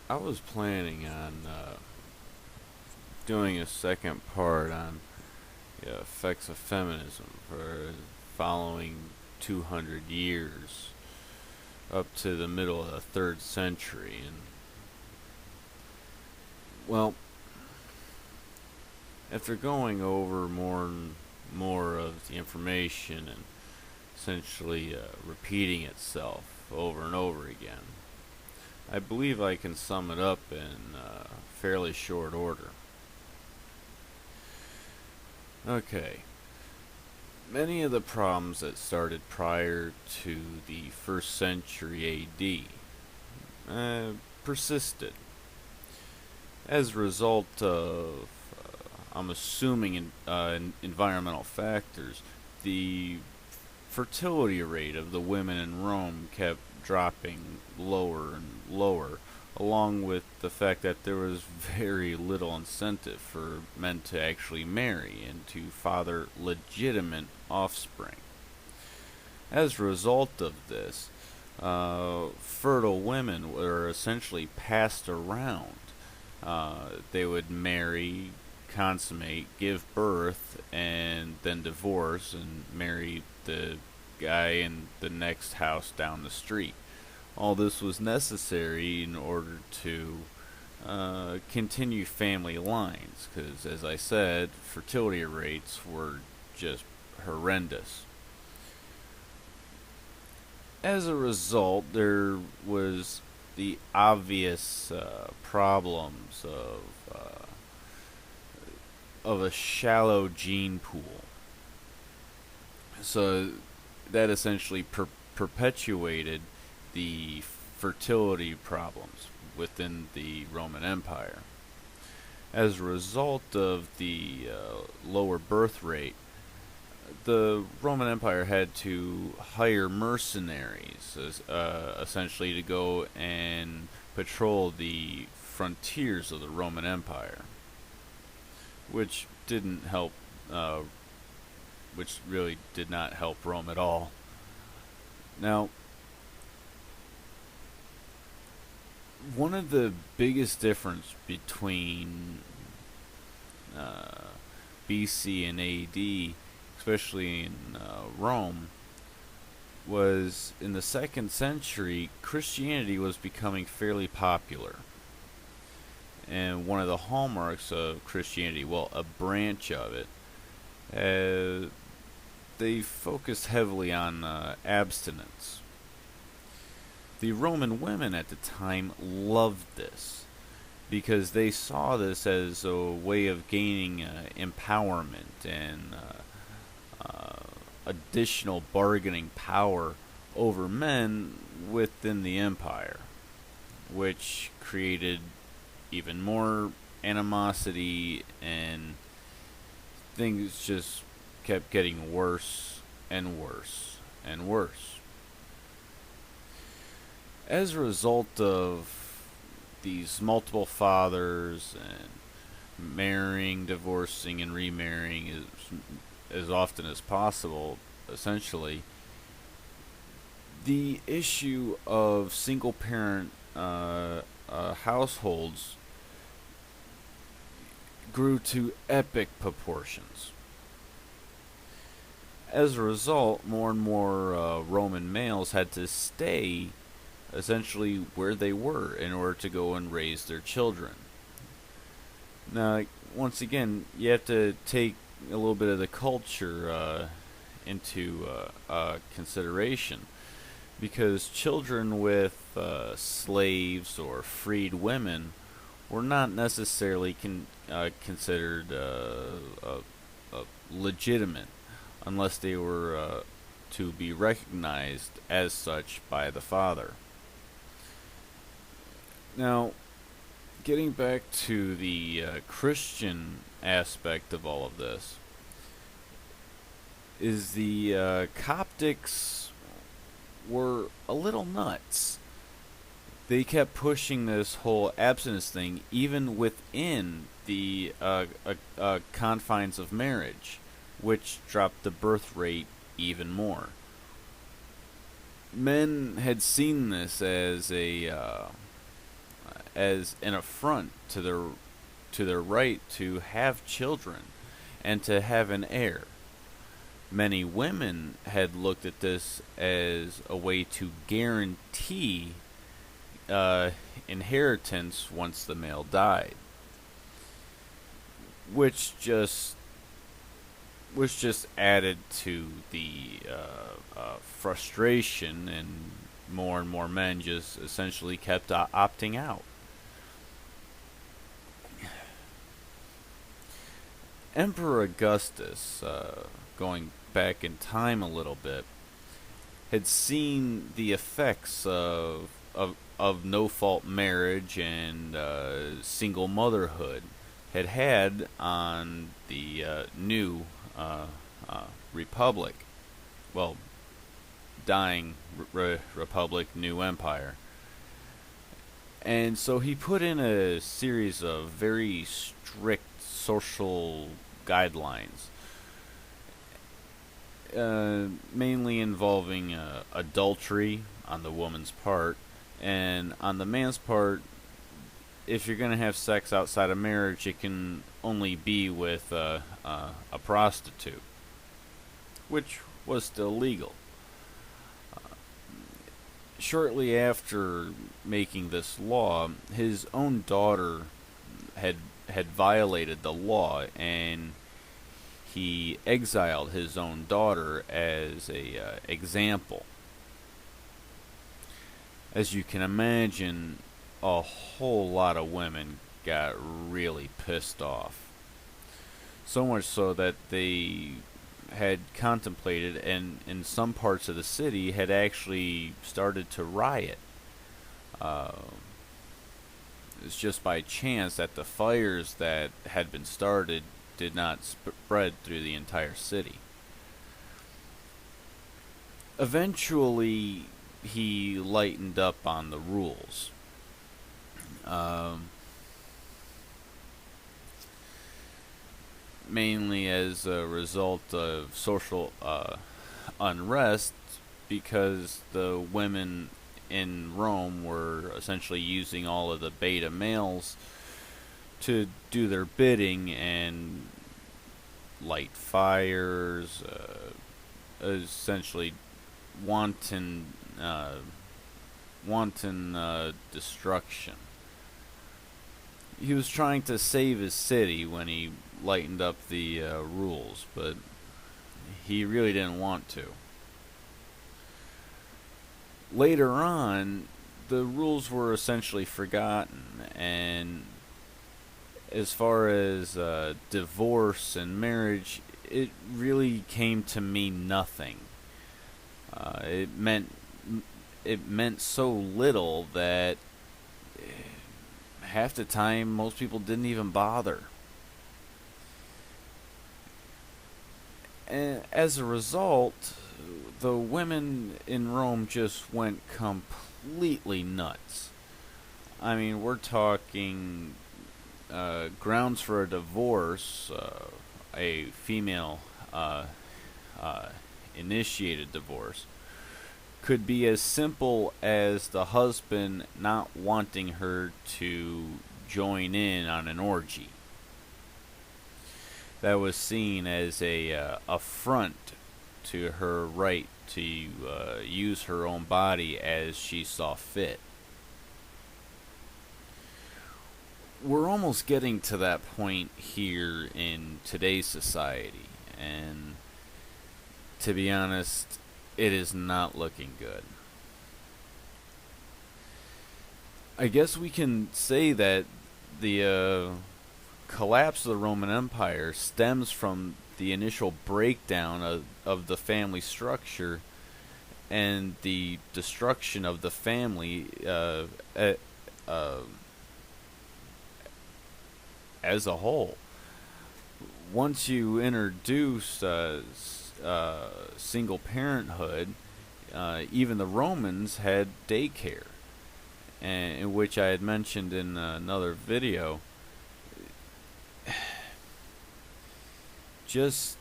I was planning on doing a second part on the effects of feminism for following 200 years up to the middle of the third century. And, well, after going over more and more of the information and essentially repeating itself over and over again, I believe I can sum it up in fairly short order. Okay. Many of the problems that started prior to the first century AD persisted as a result of, I'm assuming, environmental factors. The fertility rate of the women in Rome kept dropping lower and lower, along with the fact that there was very little incentive for men to actually marry and to father legitimate offspring. As a result of this, fertile women were essentially passed around. They would marry, consummate, give birth, and then divorce and marry the guy in the next house down the street. All this was necessary in order to continue family lines, because, as I said, fertility rates were just horrendous. As a result, there was the obvious problems of a shallow gene pool. So that essentially perpetuated the fertility problems within the Roman Empire. As a result of the lower birth rate, the Roman Empire had to hire mercenaries, essentially, to go and patrol the frontiers of the Roman Empire, which didn't help, which really did not help Rome at all. Now, one of the biggest difference between BC and AD, especially in Rome, was in the second century, Christianity was becoming fairly popular. And one of the hallmarks of Christianity, well, a branch of it, they focused heavily on abstinence. The Roman women at the time loved this because they saw this as a way of gaining empowerment and additional bargaining power over men within the empire, which created even more animosity, and things just kept getting worse and worse and worse. As a result of these multiple fathers and marrying, divorcing, and remarrying as often as possible, essentially, the issue of single parent households grew to epic proportions. As a result, more and more Roman males had to stay essentially where they were in order to go and raise their children. Now, once again, you have to take a little bit of the culture into consideration, because children with slaves or freed women were not necessarily considered legitimate unless they were to be recognized as such by the father. Now, getting back to the Christian aspect of all of this, is the Coptics were a little nuts. They kept pushing this whole abstinence thing even within the confines of marriage, which dropped the birth rate even more. Men had seen this as as an affront to their right to have children and to have an heir. Many women had looked at this as a way to guarantee inheritance once the male died, which just added to the frustration, and more men just essentially kept opting out. Emperor Augustus, going back in time a little bit, had seen the effects of no-fault marriage and single motherhood had on the new republic, well, dying republic, new empire. And so he put in a series of very strict social guidelines, mainly involving adultery on the woman's part, and on the man's part, if you're going to have sex outside of marriage, it can only be with a prostitute, which was still legal. Shortly after making this law, his own daughter had violated the law, and he exiled his own daughter as a example. As you can imagine, a whole lot of women got really pissed off. So much so that they had contemplated, and in some parts of the city had actually started to riot. It's just by chance that the fires that had been started did not spread through the entire city. Eventually, he lightened up on the rules. Mainly as a result of social unrest, because the women in Rome were essentially using all of the beta males to do their bidding and light fires, essentially wanton destruction. He was trying to save his city when he lightened up the rules, but he really didn't want to. Later on, the rules were essentially forgotten, and as far as divorce and marriage, it really came to mean nothing. It meant so little that half the time most people didn't even bother. And as a result, the women in Rome just went completely nuts. I mean, we're talking grounds for a divorce, a female initiated divorce, could be as simple as the husband not wanting her to join in on an orgy. That was seen as a affront to her right to use her own body as she saw fit. We're almost getting to that point here in today's society, and to be honest, it is not looking good. I guess we can say that the collapse of the Roman Empire stems from the initial breakdown of the family structure and the destruction of the family as a whole. Once you introduce single parenthood, even the Romans had daycare, in which I had mentioned in another video. Just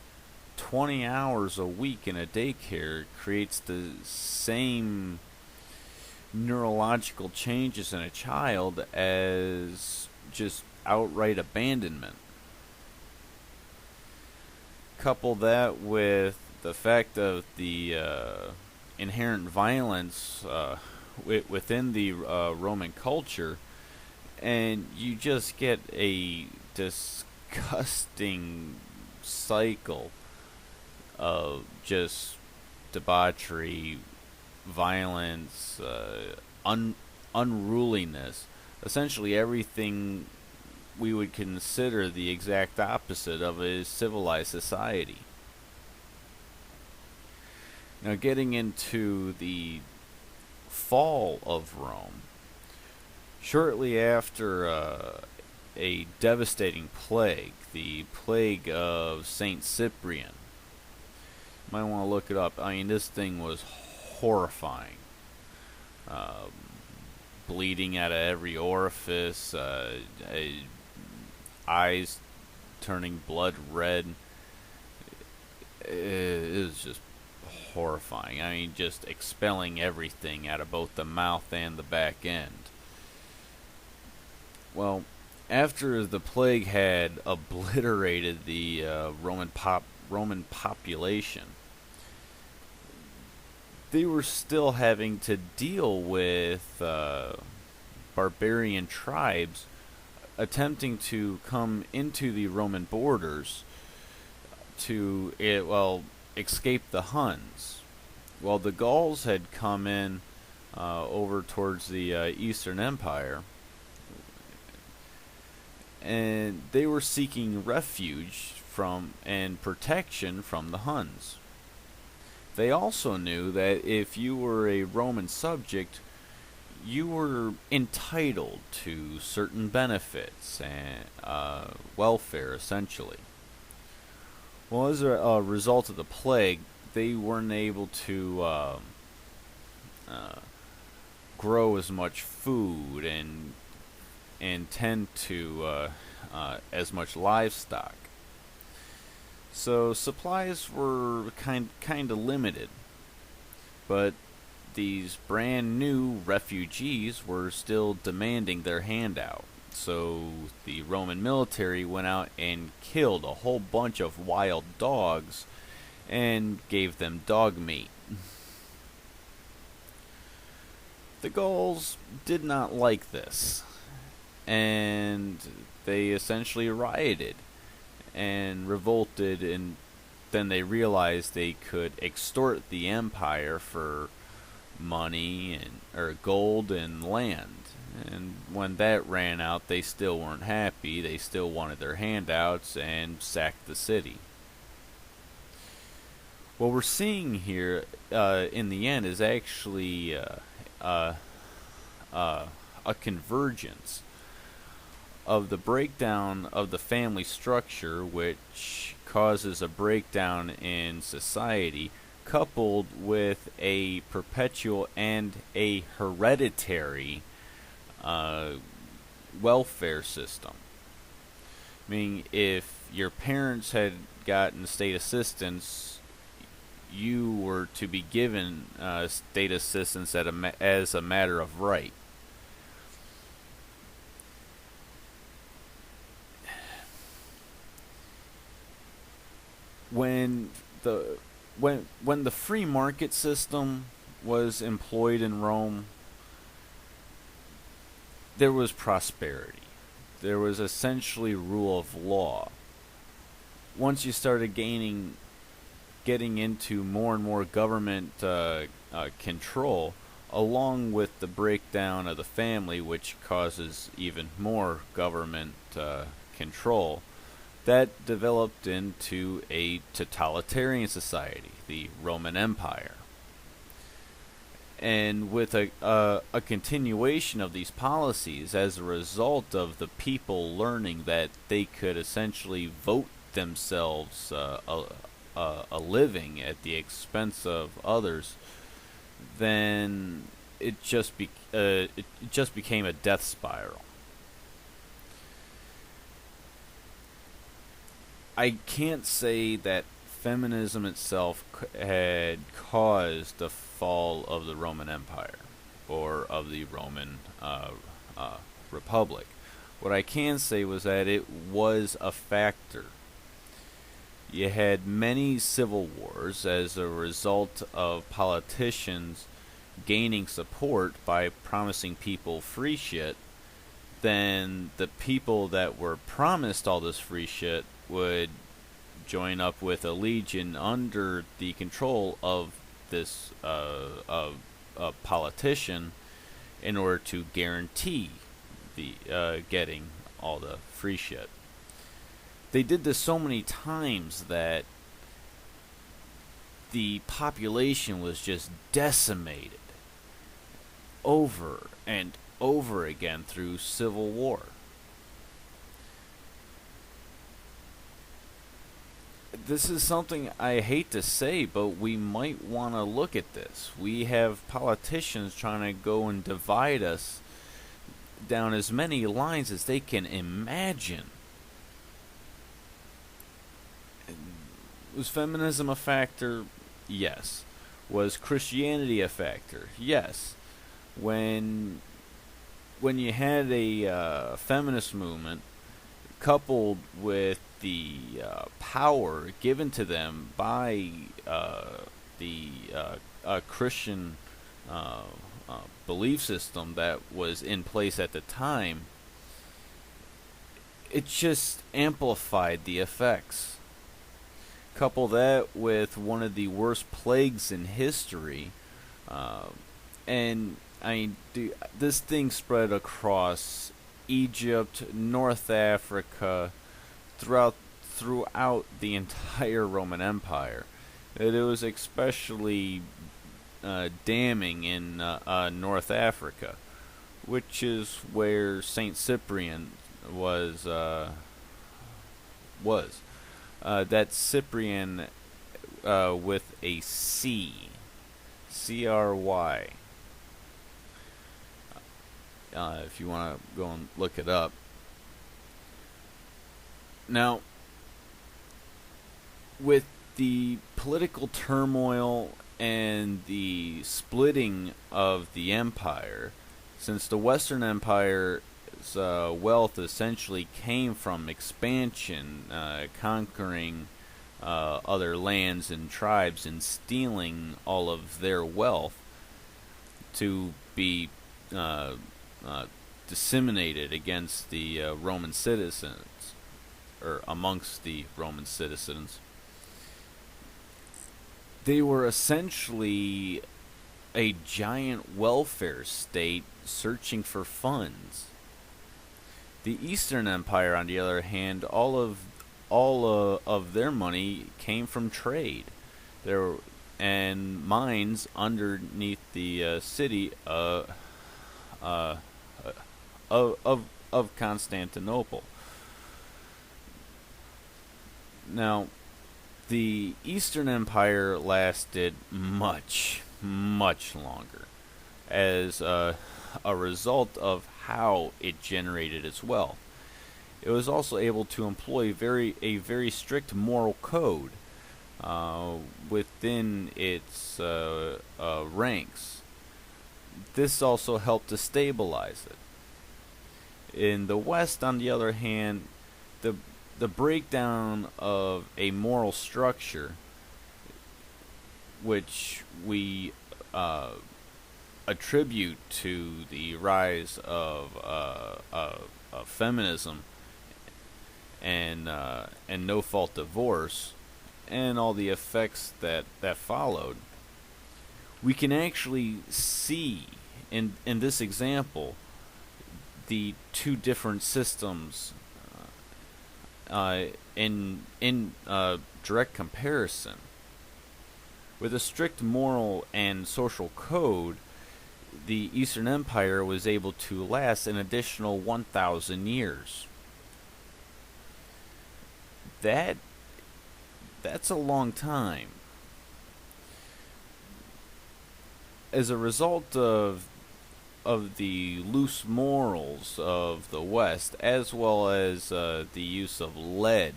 20 hours a week in a daycare creates the same neurological changes in a child as just outright abandonment. Couple that with the fact of the inherent violence within the Roman culture, and you just get a disgusting cycle of just debauchery, violence, unruliness. Essentially, everything we would consider the exact opposite of a civilized society. Now, getting into the fall of Rome, shortly after a devastating plague, the plague of Saint Cyprian. You might want to look it up. I mean, this thing was horrifying. Bleeding out of every orifice, eyes turning blood red. It was just horrifying. I mean, just expelling everything out of both the mouth and the back end. Well, after the plague had obliterated the Roman population, they were still having to deal with barbarian tribes attempting to come into the Roman borders to escape the Huns. Well, the Gauls had come in over towards the Eastern Empire, and they were seeking refuge from and protection from the Huns. They also knew that if you were a Roman subject, you were entitled to certain benefits and welfare, essentially. Well, as a result of the plague, they weren't able to grow as much food and tend to as much livestock. So supplies were kind of limited, but these brand new refugees were still demanding their handout. So the Roman military went out and killed a whole bunch of wild dogs and gave them dog meat. The Gauls did not like this, and they essentially rioted and revolted, and then they realized they could extort the empire for money or gold and land. And when that ran out, they still weren't happy. They still wanted their handouts and sacked the city. What we're seeing here in the end is actually a convergence of the breakdown of the family structure, which causes a breakdown in society, coupled with a perpetual and a hereditary welfare system. Meaning, if your parents had gotten state assistance, you were to be given state assistance as a matter of right. When the free market system was employed in Rome, there was prosperity. There was essentially rule of law. Once you started getting into more and more government control, along with the breakdown of the family, which causes even more government control, that developed into a totalitarian society, the Roman Empire. And with a continuation of these policies as a result of the people learning that they could essentially vote themselves a living at the expense of others, then it just became a death spiral. I can't say that feminism itself had caused the fall of the Roman Empire. or of the Roman Republic. What I can say was that it was a factor. You had many civil wars as a result of politicians gaining support by promising people free shit. Then the people that were promised all this free shit would join up with a legion under the control of this politician in order to guarantee the getting all the free shit. They did this so many times that the population was just decimated over and over again through civil war. This is something I hate to say, but we might want to look at this. We have politicians trying to go and divide us down as many lines as they can imagine. Was feminism a factor? Yes. Was Christianity a factor? Yes. When you had a feminist movement coupled with the power given to them by the Christian belief system that was in place at the time, it just amplified the effects. Couple that with one of the worst plagues in history, and this thing spread across Egypt, North Africa, throughout the entire Roman Empire. It was especially damning in North Africa, which is where Saint Cyprian was. That's Cyprian with a C, C-R-Y. If you want to go and look it up. Now, with the political turmoil and the splitting of the empire, since the Western Empire's wealth essentially came from expansion, conquering other lands and tribes and stealing all of their wealth to be disseminated against the Roman citizens, or amongst the Roman citizens. They were essentially a giant welfare state searching for funds. The Eastern Empire, on the other hand, all of their money came from trade. There and mines underneath the city of Constantinople. Now, the Eastern Empire lasted much longer as a result of how it generated its wealth. It was also able to employ a very strict moral code within its ranks. This also helped to stabilize it. In the West, on the other hand, the breakdown of a moral structure, which we attribute to the rise of feminism and no-fault divorce and all the effects that followed, we can actually see in this example the two different systems in direct comparison. With a strict moral and social code, the Eastern Empire was able to last an additional 1,000 years. That's a long time. As a result of the loose morals of the West, as well as the use of lead,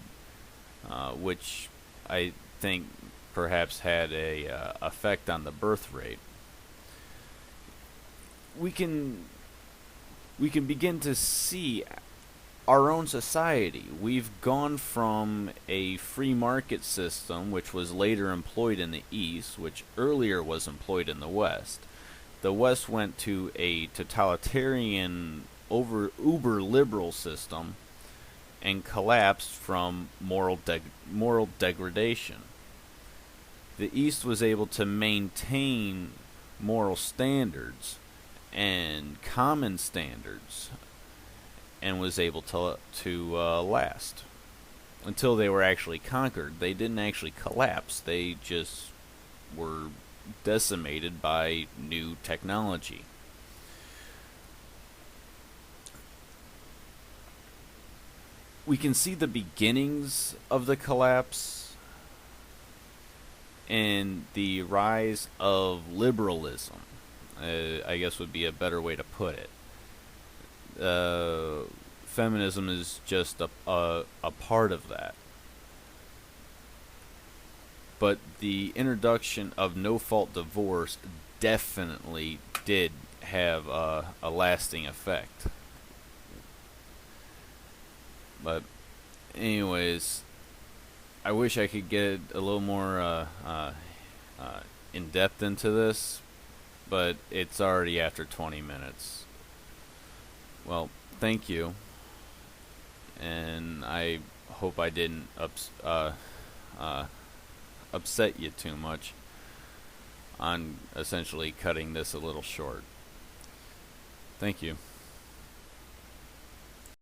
which I think perhaps had a effect on the birth rate. we can begin to see our own society. We've gone from a free market system, which was later employed in the East, which earlier was employed in the West. The West went to a totalitarian, uber liberal system and collapsed from moral degradation. The East was able to maintain moral standards and common standards and was able to last until they were actually conquered. They didn't actually collapse. They just were decimated by new technology. We can see the beginnings of the collapse and the rise of liberalism, I guess would be a better way to put it. Feminism is just a part of that. But the introduction of no-fault divorce definitely did have a lasting effect. But anyways, I wish I could get a little more in depth into this, but it's already after 20 minutes. Well, thank you, and I hope I didn't upset you too much on essentially cutting this a little short. Thank you.